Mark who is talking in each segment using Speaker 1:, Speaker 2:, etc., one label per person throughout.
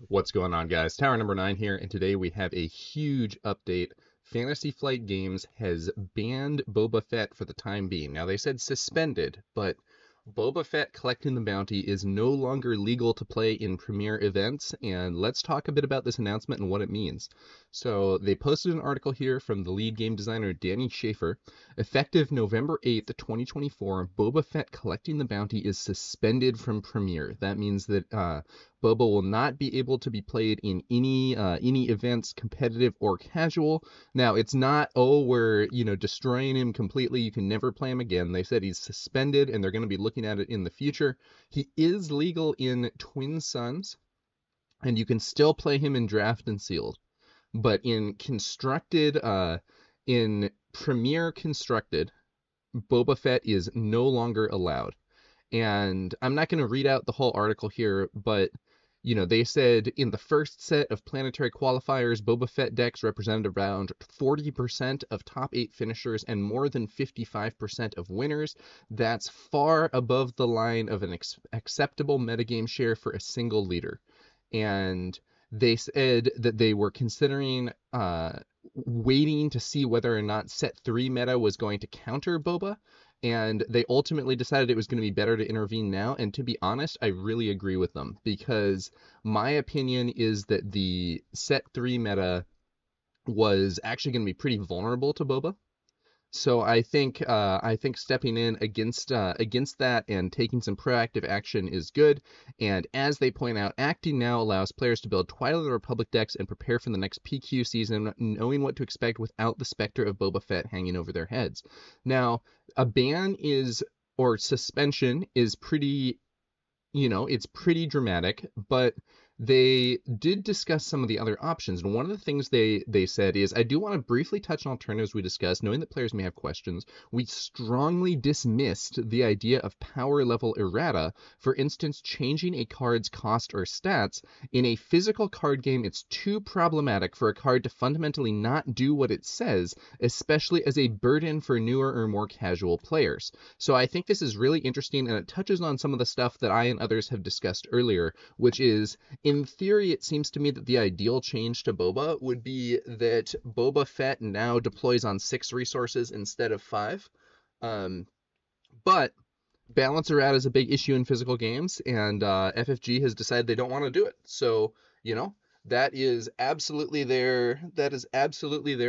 Speaker 1: What's going on, guys? TowerNumberNine here, and today we have a huge update. Fantasy Flight Games has banned Boba Fett for the time being. Now, they said suspended, but Boba Fett Collecting the Bounty is no longer legal to play in premier events, and let's talk a bit about this announcement and what it means. So, they posted an article here from the lead game designer Danny Schaefer. Effective November 8th, 2024, Boba Fett Collecting the Bounty is suspended from Premiere. That means that Boba will not be able to be played in any events, competitive or casual. Now, it's not, oh, we're, destroying him completely. You can never play him again. They said he's suspended, and they're going to be looking at it in the future. He is legal in Twin Suns, and you can still play him in Draft and Sealed. But in Premier Constructed, Boba Fett is no longer allowed. And I'm not going to read out the whole article here, but they said in the first set of planetary qualifiers, Boba Fett decks represented around 40% of top 8 finishers and more than 55% of winners. That's far above the line of an acceptable metagame share for a single leader. And they said that they were considering waiting to see whether or not set 3 meta was going to counter Boba, and they ultimately decided it was going to be better to intervene now. And to be honest, I really agree with them, because my opinion is that the set 3 meta was actually going to be pretty vulnerable to Boba. So I think stepping in against that and taking some proactive action is good. And as they point out, acting now allows players to build Twilight of the Republic decks and prepare for the next PQ season, knowing what to expect without the specter of Boba Fett hanging over their heads. Now, a ban or suspension is pretty, it's pretty dramatic, but they did discuss some of the other options. And one of the things they said is, I do want to briefly touch on alternatives we discussed, knowing that players may have questions. We strongly dismissed the idea of power level errata. For instance, changing a card's cost or stats. In a physical card game, it's too problematic for a card to fundamentally not do what it says, especially as a burden for newer or more casual players. So I think this is really interesting, and it touches on some of the stuff that I and others have discussed earlier, which is, in theory, it seems to me that the ideal change to Boba would be that Boba Fett now deploys on 6 resources instead of 5. But balance errata is a big issue in physical games, and FFG has decided they don't want to do it. So, that is absolutely their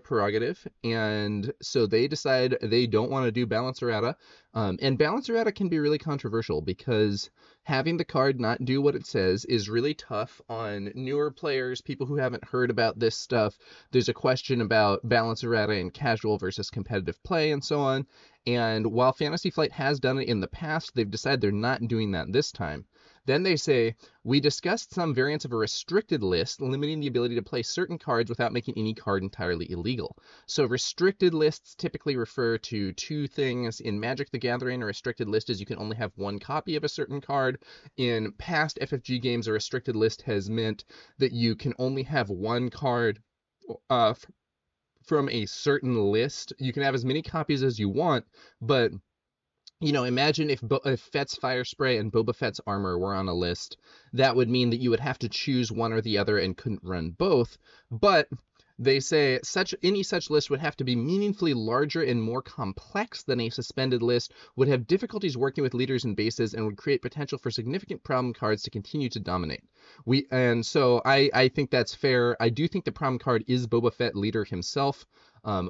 Speaker 1: prerogative. And so they decide they don't want to do balance errata. And balance errata can be really controversial, because having the card not do what it says is really tough on newer players, people who haven't heard about this stuff. There's a question about balance errata in casual versus competitive play and so on. And while Fantasy Flight has done it in the past, they've decided they're not doing that this time. Then they say, we discussed some variants of a restricted list, limiting the ability to play certain cards without making any card entirely illegal. So restricted lists typically refer to 2 things. In Magic the Gathering, a restricted list is you can only have 1 copy of a certain card. In past FFG games, a restricted list has meant that you can only have 1 card from a certain list. You can have as many copies as you want, but imagine if Fett's Fire Spray and Boba Fett's Armor were on a list. That would mean that you would have to choose one or the other and couldn't run both. But they say any such list would have to be meaningfully larger and more complex than a suspended list, would have difficulties working with leaders and bases, and would create potential for significant problem cards to continue to dominate. So I think that's fair. I do think the problem card is Boba Fett leader himself.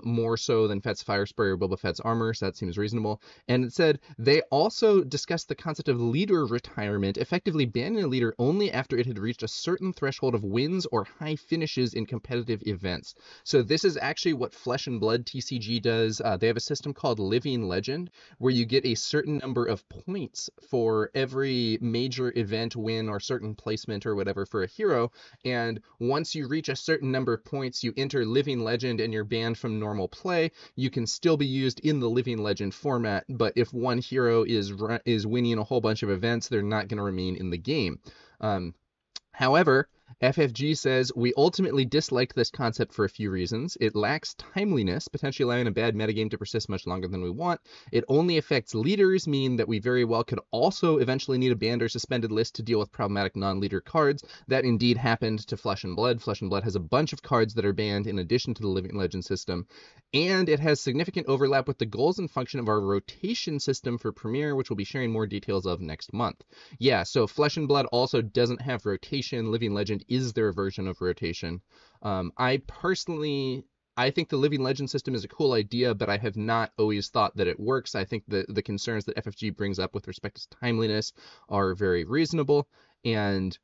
Speaker 1: More so than Fett's Fire Spray or Boba Fett's Armor, so that seems reasonable. And it said they also discussed the concept of leader retirement, effectively banning a leader only after it had reached a certain threshold of wins or high finishes in competitive events. So this is actually what Flesh and Blood TCG does. They have a system called Living Legend, where you get a certain number of points for every major event win or certain placement or whatever for a hero. And once you reach a certain number of points, you enter Living Legend and you're banned from normal play. You can still be used in the Living Legend format, but if one hero is winning a whole bunch of events, they're not going to remain in the game. However, FFG says, we ultimately disliked this concept for a few reasons. It lacks timeliness, potentially allowing a bad metagame to persist much longer than we want. It only affects leaders, meaning that we very well could also eventually need a banned or suspended list to deal with problematic non-leader cards. That indeed happened to Flesh and Blood. Flesh and Blood has a bunch of cards that are banned in addition to the Living Legend system. And it has significant overlap with the goals and function of our rotation system for Premier, which we'll be sharing more details of next month. Yeah, so Flesh and Blood also doesn't have rotation. Living Legend is their version of rotation. I think the Living Legend system is a cool idea, but I have not always thought that it works. I think the concerns that FFG brings up with respect to timeliness are very reasonable. And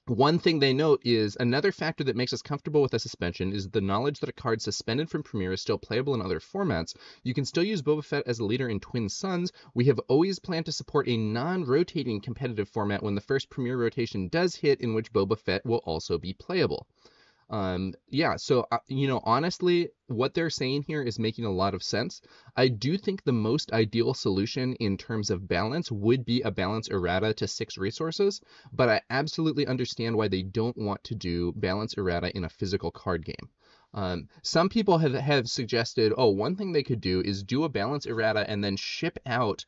Speaker 1: one thing they note is another factor that makes us comfortable with a suspension is the knowledge that a card suspended from Premier is still playable in other formats. You can still use Boba Fett as a leader in Twin Suns. We have always planned to support a non-rotating competitive format when the first Premier rotation does hit, in which Boba Fett will also be playable. Yeah, so, honestly, what they're saying here is making a lot of sense. I do think the most ideal solution in terms of balance would be a balance errata to 6 resources, but I absolutely understand why they don't want to do balance errata in a physical card game. Some people have suggested, one thing they could do is do a balance errata and then ship out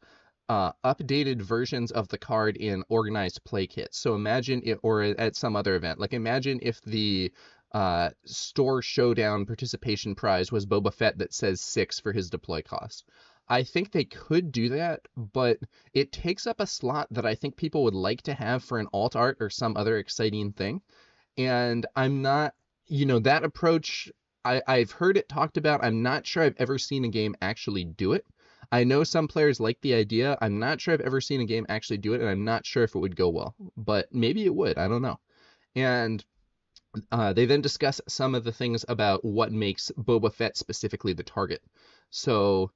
Speaker 1: updated versions of the card in organized play kits. So imagine it, or at some other event, like imagine if the store showdown participation prize was Boba Fett that says 6 for his deploy cost. I think they could do that, but it takes up a slot that I think people would like to have for an alt art or some other exciting thing. And I'm not, that approach, I've heard it talked about. I'm not sure I've ever seen a game actually do it. I know some players like the idea. I'm not sure I've ever seen a game actually do it, and I'm not sure if it would go well, but maybe it would. I don't know. And they then discuss some of the things about what makes Boba Fett specifically the target. So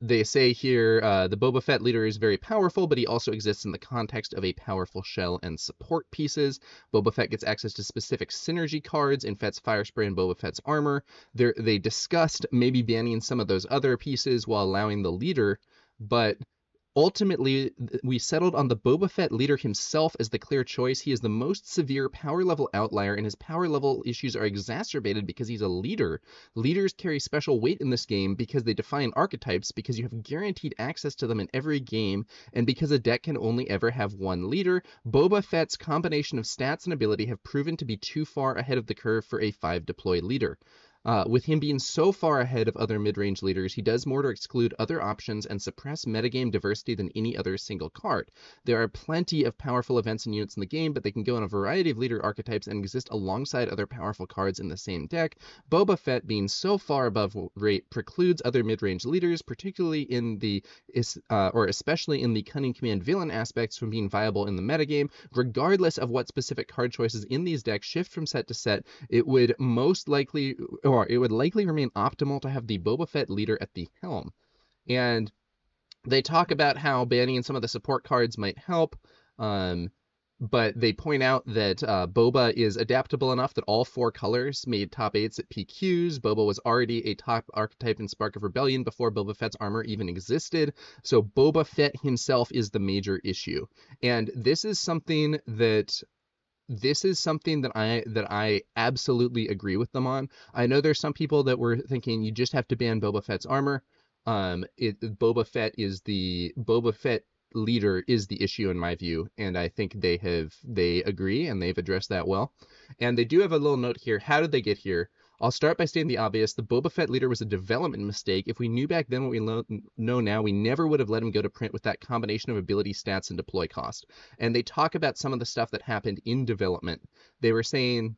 Speaker 1: they say here, the Boba Fett leader is very powerful, but he also exists in the context of a powerful shell and support pieces. Boba Fett gets access to specific synergy cards in Fett's Fire Spray and Boba Fett's armor. They discussed maybe banning some of those other pieces while allowing the leader, but ultimately, we settled on the Boba Fett leader himself as the clear choice. He is the most severe power level outlier, and his power level issues are exacerbated because he's a leader. Leaders carry special weight in this game because they define archetypes, because you have guaranteed access to them in every game, and because a deck can only ever have one leader. Boba Fett's combination of stats and ability have proven to be too far ahead of the curve for a 5-deploy leader. With him being so far ahead of other mid-range leaders, he does more to exclude other options and suppress metagame diversity than any other single card. There are plenty of powerful events and units in the game, but they can go in a variety of leader archetypes and exist alongside other powerful cards in the same deck. Boba Fett being so far above rate precludes other mid-range leaders, particularly in the, or especially in the Cunning Command villain aspects, from being viable in the metagame. Regardless of what specific card choices in these decks shift from set to set, it would likely remain optimal to have the Boba Fett leader at the helm. And they talk about how banning some of the support cards might help, but they point out that Boba is adaptable enough that all 4 colors made top 8s at PQs. Boba was already a top archetype in Spark of Rebellion before Boba Fett's armor even existed, so Boba Fett himself is the major issue. And this is something that I absolutely agree with them on. I know there's some people that were thinking you just have to ban Boba Fett's armor. Boba Fett leader is the issue in my view, and I think they agree and they've addressed that well. And they do have a little note here. How did they get here? I'll start by stating the obvious. The Boba Fett leader was a development mistake. If we knew back then what we know now, we never would have let him go to print with that combination of ability, stats, and deploy cost. And they talk about some of the stuff that happened in development. They were saying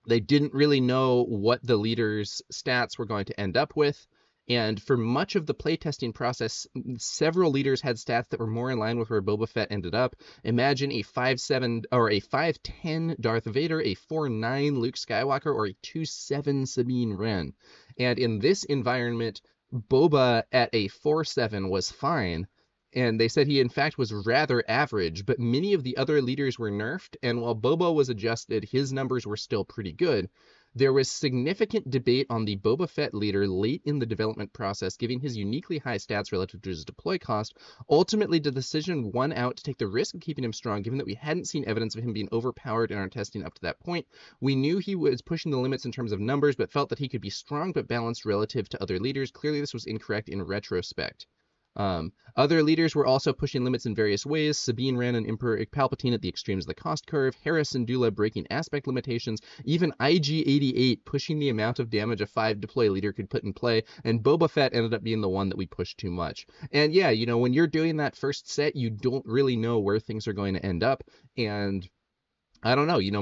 Speaker 1: they didn't really know what the leader's stats were going to end up with. And for much of the playtesting process, several leaders had stats that were more in line with where Boba Fett ended up. Imagine a 5'7" or a 5'10" Darth Vader, a 4'9" Luke Skywalker, or a 2'7" Sabine Wren. And in this environment, Boba at a 4'7" was fine. And they said he, in fact, was rather average, but many of the other leaders were nerfed, and while Boba was adjusted, his numbers were still pretty good. There was significant debate on the Boba Fett leader late in the development process, given his uniquely high stats relative to his deploy cost. Ultimately, the decision won out to take the risk of keeping him strong, given that we hadn't seen evidence of him being overpowered in our testing up to that point. We knew he was pushing the limits in terms of numbers, but felt that he could be strong but balanced relative to other leaders. Clearly, this was incorrect in retrospect. Other leaders were also pushing limits in various ways. Sabine ran an Emperor Palpatine at the extremes of the cost curve, Hera Syndulla breaking aspect limitations, even IG-88 pushing the amount of damage a 5 deploy leader could put in play, and Boba Fett ended up being the one that we pushed too much. And yeah, you know, when you're doing that first set, you don't really know where things are going to end up, and I don't know, you know,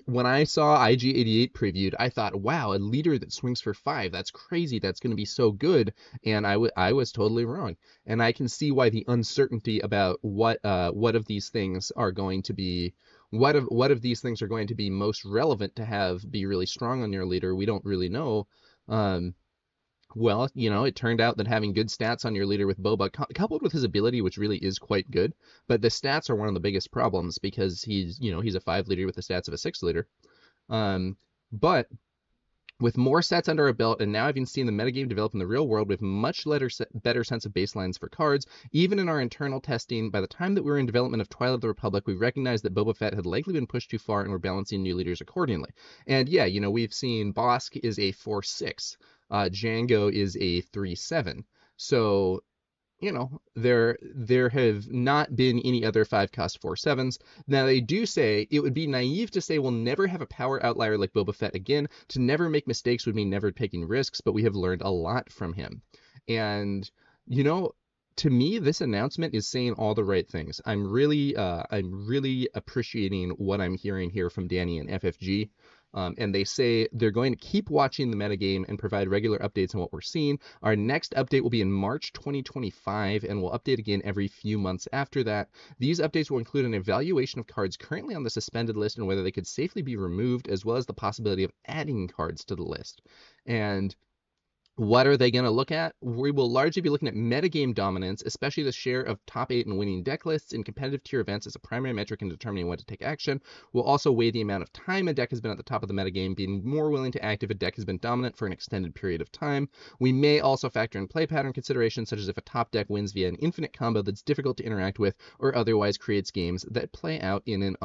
Speaker 1: when I saw IG-88 previewed, I thought, wow, a leader that swings for 5, that's crazy, that's going to be so good, and I was totally wrong. And I can see why the uncertainty about what of these things are going to be, what of these things are going to be most relevant to have be really strong on your leader, we don't really know. Well, you know, it turned out that having good stats on your leader with Boba, coupled with his ability, which really is quite good, but the stats are one of the biggest problems because he's, you know, he's a 5 leader with the stats of a 6 leader. But with more sets under our belt, and now having seen the metagame develop in the real world with much better sense of baselines for cards, even in our internal testing, by the time that we were in development of Twilight of the Republic, we recognized that Boba Fett had likely been pushed too far and we're balancing new leaders accordingly. And yeah, you know, we've seen Bosk is a 4/6. Django is a 3/7. So, you know, there have not been any other 5-cost 4/7s. Now, they do say it would be naive to say we'll never have a power outlier like Boba Fett again. To never make mistakes would mean never taking risks, but we have learned a lot from him. And, you know, to me, this announcement is saying all the right things. I'm really appreciating what I'm hearing here from Danny and FFG. And they say they're going to keep watching the metagame and provide regular updates on what we're seeing. Our next update will be in March 2025, and we'll update again every few months after that. These updates will include an evaluation of cards currently on the suspended list and whether they could safely be removed, as well as the possibility of adding cards to the list. And what are they going to look at? We will largely be looking at metagame dominance, especially the share of top 8 and winning deck lists in competitive tier events as a primary metric in determining when to take action. We'll also weigh the amount of time a deck has been at the top of the metagame, being more willing to act if a deck has been dominant for an extended period of time. We may also factor in play pattern considerations, such as if a top deck wins via an infinite combo that's difficult to interact with or otherwise creates games that play out in an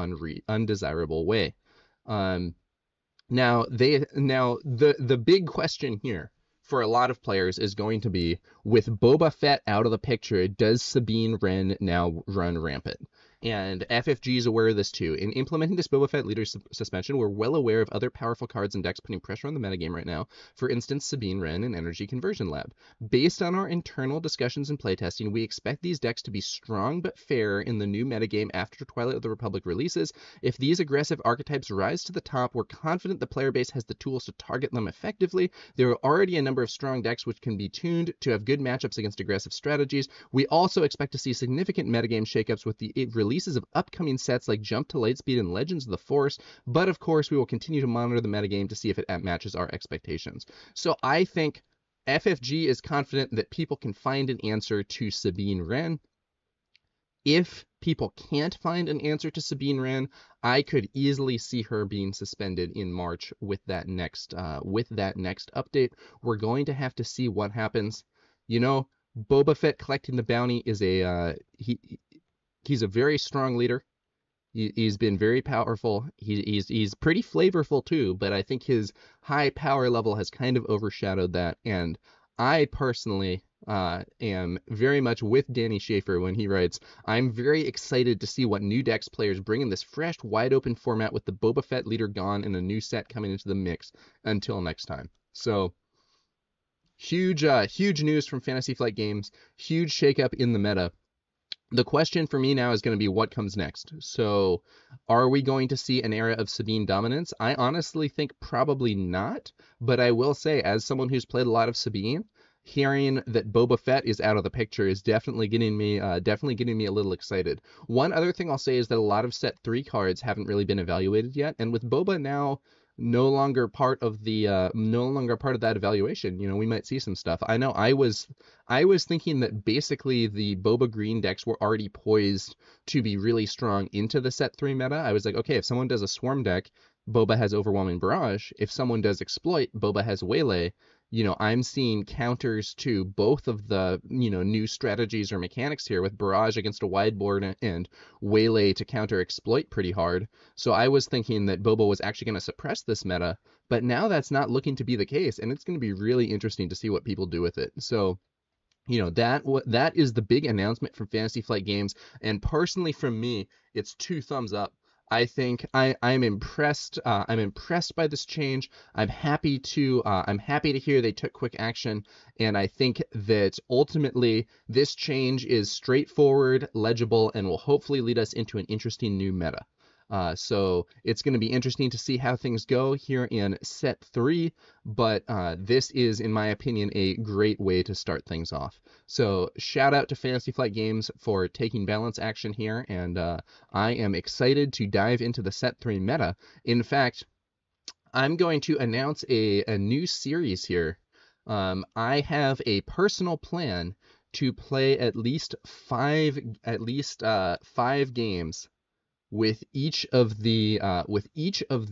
Speaker 1: undesirable way. Now the big question here for a lot of players is going to be, with Boba Fett out of the picture, does Sabine Wren now run rampant? And FFG is aware of this too. In implementing this Boba Fett leader suspension, we're well aware of other powerful cards and decks putting pressure on the metagame right now. For instance, Sabine Wren and Energy Conversion Lab. Based on our internal discussions and playtesting, we expect these decks to be strong but fair in the new metagame after Twilight of the Republic releases. If these aggressive archetypes rise to the top, we're confident the player base has the tools to target them effectively. There are already a number of strong decks which can be tuned to have good matchups against aggressive strategies. We also expect to see significant metagame shakeups with the releases of upcoming sets like Jump to Lightspeed and Legends of the Force, but of course we will continue to monitor the metagame to see if it matches our expectations. So I think FFG is confident that people can find an answer to Sabine Wren. If people can't find an answer to Sabine Wren, I could easily see her being suspended in March with that next update. We're going to have to see what happens. You know, Boba Fett collecting the bounty is he's a very strong leader. He's been very powerful. He's pretty flavorful too, but I think his high power level has kind of overshadowed that. And I personally am very much with Danny Schaefer when he writes, I'm very excited to see what new decks players bring in this fresh, wide open format with the Boba Fett leader gone and a new set coming into the mix. Until next time. So huge news from Fantasy Flight Games, huge shakeup in the meta. The question for me now is going to be what comes next. So are we going to see an era of Sabine dominance? I honestly think probably not, but I will say, as someone who's played a lot of Sabine, hearing that Boba Fett is out of the picture is definitely getting me a little excited. One other thing I'll say is that a lot of set 3 cards haven't really been evaluated yet, and with Boba now no longer part of that evaluation, you know, we might see some stuff. I know I was thinking that basically the Boba Green decks were already poised to be really strong into the set 3 meta. I was like, okay, if someone does a Swarm deck, Boba has overwhelming barrage. If someone does exploit, Boba has waylay. I'm seeing counters to both of the, new strategies or mechanics here with barrage against a wide board and waylay to counter exploit pretty hard. So I was thinking that Boba was actually going to suppress this meta, but now that's not looking to be the case, and it's going to be really interesting to see what people do with it. So that is the big announcement from Fantasy Flight Games, and personally from me, it's 2 thumbs up. I think I'm impressed. I'm impressed by this change. I'm happy to hear they took quick action, and I think that ultimately this change is straightforward, legible, and will hopefully lead us into an interesting new meta. So it's going to be interesting to see how things go here in set 3, but this is, in my opinion, a great way to start things off. So shout out to Fantasy Flight Games for taking balance action here, and I am excited to dive into the set 3 meta. In fact, I'm going to announce a new series here. I have a personal plan to play at least five games with each of the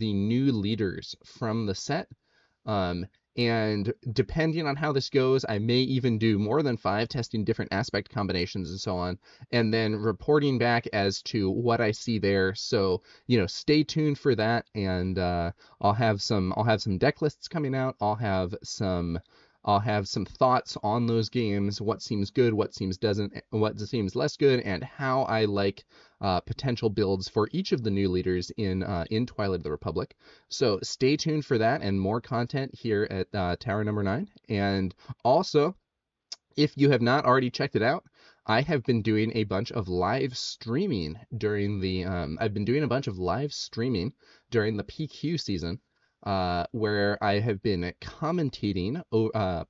Speaker 1: new leaders from the set. And depending on how this goes, I may even do more than 5, testing different aspect combinations and so on, and then reporting back as to what I see there. So, stay tuned for that, and I'll have some deck lists coming out. I'll have some thoughts on those games, what seems good, what seems less good, and how I like potential builds for each of the new leaders in Twilight of the Republic. So stay tuned for that and more content here at TowerNumberNine. And also, if you have not already checked it out, I have been doing a bunch of live streaming during the PQ season, where I have been commentating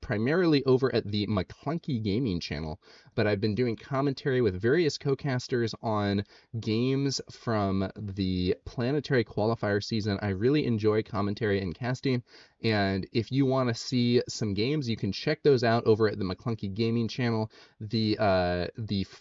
Speaker 1: primarily over at the McClunky Gaming channel, but I've been doing commentary with various co-casters on games from the planetary qualifier season. I really enjoy commentary and casting, and if you want to see some games, you can check those out over at the McClunky Gaming channel. The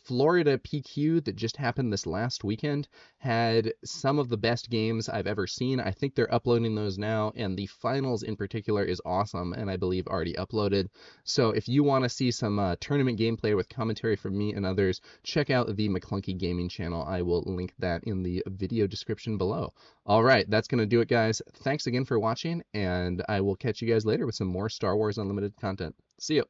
Speaker 1: Florida PQ that just happened this last weekend had some of the best games I've ever seen. I think they're uploading those now, and the finals in particular is awesome, and I believe already uploaded. So if you want to see some tournament gameplay with commentary from me and others, check out the McClunky Gaming channel. I will link that in the video description below. All right, that's going to do it, guys. Thanks again for watching, and I will catch you guys later with some more Star Wars Unlimited content. See you.